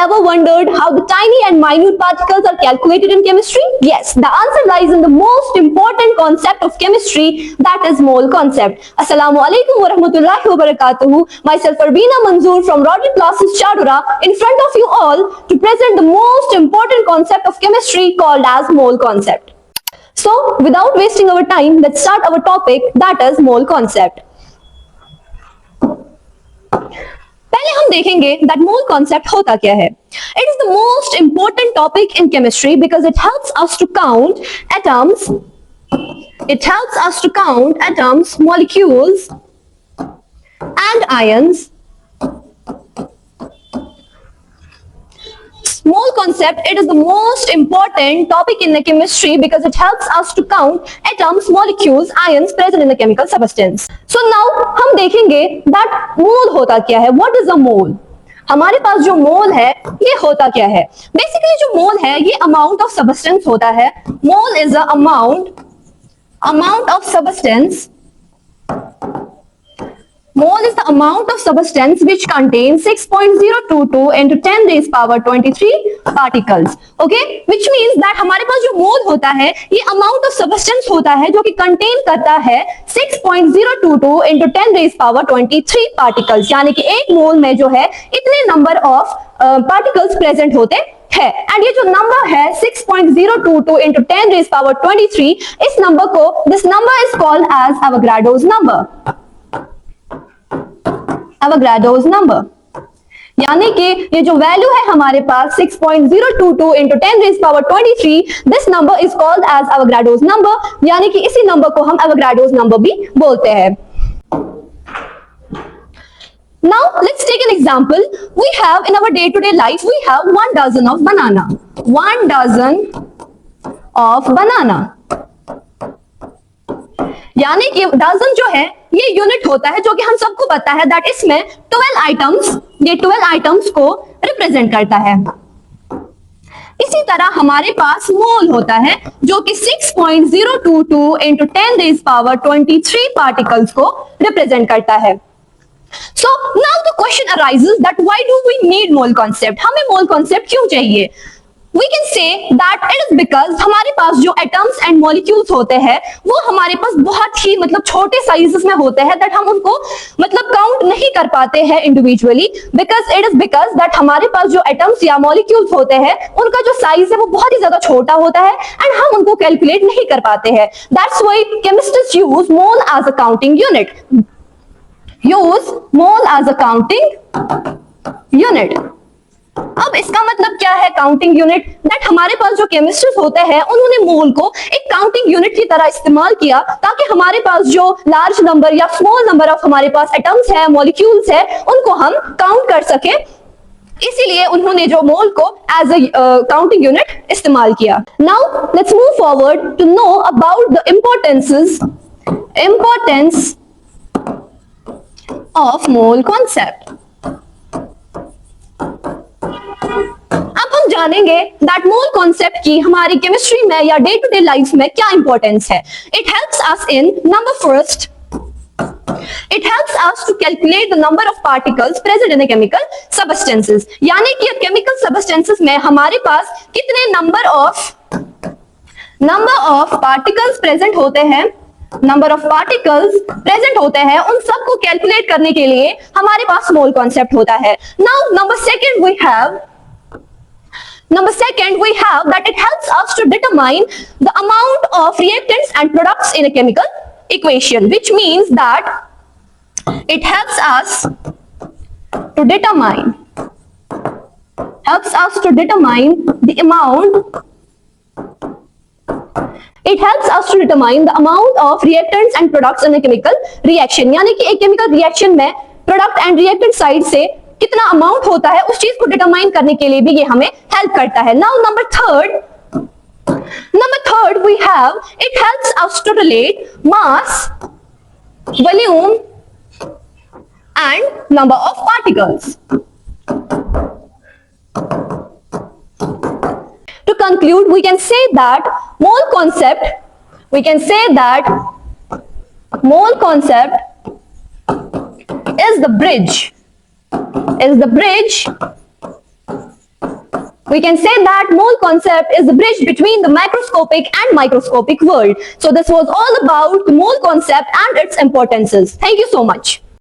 ever wondered how the tiny and minute particles are calculated in chemistry? Yes, the answer lies in the most important concept of chemistry, that is mole concept. Assalamu alaikum wa rahmatullahi wa barakatuhu. Myself Arbina Manzoor from Rodney Classes Chadura in front of you all to present the most important concept of chemistry called as mole concept. So, without wasting our time, let's start our topic, that is mole concept. पहले हम देखेंगे that mole concept होता क्या है. It is the most important topic in chemistry because it helps us to count atoms. It helps us to count atoms, molecules, and ions. Mole concept, it is the most important topic in the chemistry because it helps us to count atoms, molecules, ions present in the chemical substance. So now हम देखेंगे that mole होता क्या है. What is a mole? हमारे पास जो मोल है ये होता क्या है. बेसिकली जो मोल है ये अमाउंट ऑफ सबस्टेंस होता है. Mole is a amount of substance. Mole is the amount of substance which contains 6.022 into 10 raised power 23 particles. Okay, which means that हमारे पास जो mole होता है ये amount of substance होता है जो कि contain करता है 6.022 into 10 raised power 23 particles. यानी कि एक mole में जो है इतने number of particles present होते है. एंड ये जो नंबर है 6.022 into 10 raised power 23, इस नंबर को this number is called as Avogadro's number. Avogadro's number. यानी कि ये जो वैल्यू है हमारे पास 6.022 into 10 raised power 23, this number is called as Avogadro's number. यानी कि इसी नंबर को हम Avogadro's number भी बोलते हैं. Now let's take an example. We have in our day-to-day life we have 1 dozen of banana. 1 dozen of banana. यानी कि डजन जो है ये यूनिट होता है जो कि हम सबको पता है दैट इसमें 12 आइटम्स, ये 12 आइटम्स को रिप्रेजेंट करता है. इसी तरह हमारे पास मोल होता है जो कि 6.022 into 10 raised power 23 पार्टिकल्स को रिप्रेजेंट करता है. So now the question arises that why do we need mole concept? हमें mole concept क्यों चाहिए? We can say that it is because हमारे पास जो atoms and molecules होते हैं वो हमारे पास बहुत ही मतलब छोटे साइजेस में होते हैं that हम उनको मतलब काउंट नहीं कर पाते हैं इंडिविजुअली. because that हमारे पास जो atoms या molecules होते हैं उनका जो साइज है वो बहुत ही ज्यादा छोटा होता है एंड हम उनको कैलकुलेट नहीं कर पाते हैं. That's why chemists use mole as a counting unit. Use mole as a counting unit. अब इसका मतलब क्या है काउंटिंग यूनिट? दैट हमारे पास जो केमिस्ट्स होते हैं उन्होंने मोल को एक काउंटिंग यूनिट की तरह इस्तेमाल किया ताकि हमारे पास जो लार्ज नंबर या स्मॉल नंबर ऑफ हमारे पास एटम्स है, मॉलिक्यूल्स है, उनको हम काउंट कर सके. इसीलिए उन्होंने जो मोल को एज अ काउंटिंग यूनिट इस्तेमाल किया. Now let's move forward to know about the importance of mole concept. अब हम जानेंगे दैट मोल कॉन्सेप्ट की हमारी केमिस्ट्री में या डे टू डे लाइफ में क्या इंपॉर्टेंस है. It helps us in number first, it helps us to calculate the number of particles present in the chemical substances. यानी कि केमिकल सबस्टेंसेस में हमारे पास कितने नंबर ऑफ पार्टिकल्स प्रेजेंट होते हैं, नंबर ऑफ पार्टिकल्स प्रेजेंट होते हैं, उन सबको कैलकुलेट करने के लिए हमारे पास मोल कॉन्सेप्ट होता है. Now number second we have that it helps us to determine the amount of reactants and products in a chemical equation, which means that it helps us to determine the amount. It helps us to determine the amount of reactants and products in a chemical reaction. यानी कि एक chemical reaction में product and reactant side से कितना amount होता है उस चीज को डिटरमाइन करने के लिए भी ये हमें हेल्प करता है. Now number third we have it helps us to relate mass, volume and number of particles. To conclude, we can say that mole concept is the bridge We can say that mole concept is the bridge between the macroscopic and microscopic world. So this was all about the mole concept and its importances. Thank you so much.